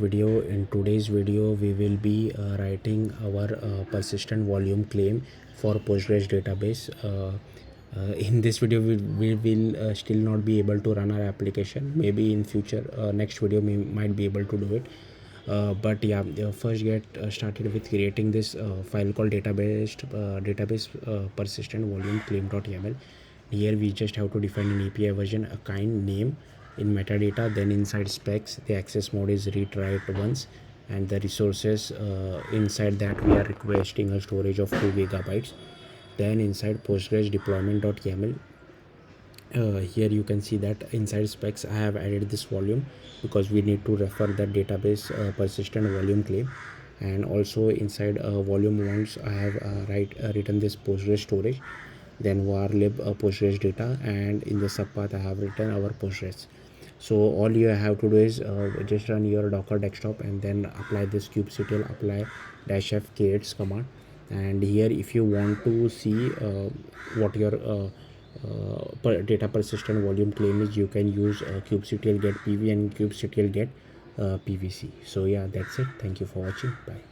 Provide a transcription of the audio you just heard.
video. In today's video we will be writing our persistent volume claim for Postgres database. In this video we will still not be able to run our application. Maybe in future next video we might be able to do it. But yeah, first get started with creating this file called database persistent volume claim.yaml. Here we just have to define an API version, a kind, name in metadata. Then inside specs, the access mode is read write once, and the resources inside that we are requesting a storage of 2 gigabytes. Then inside Postgres deployment.yaml, here you can see that inside specs I have added this volume because we need to refer that database persistent volume claim. And also inside volume once I have written this Postgres storage, then var lib Postgres data, and in the subpath I have written our Postgres. So all you have to do is just run your Docker desktop and then apply this kubectl apply -f creates command. And here if you want to see what your data persistent volume claim is, you can use kubectl get pv and kubectl get pvc. So yeah, that's it. Thank you for watching. Bye.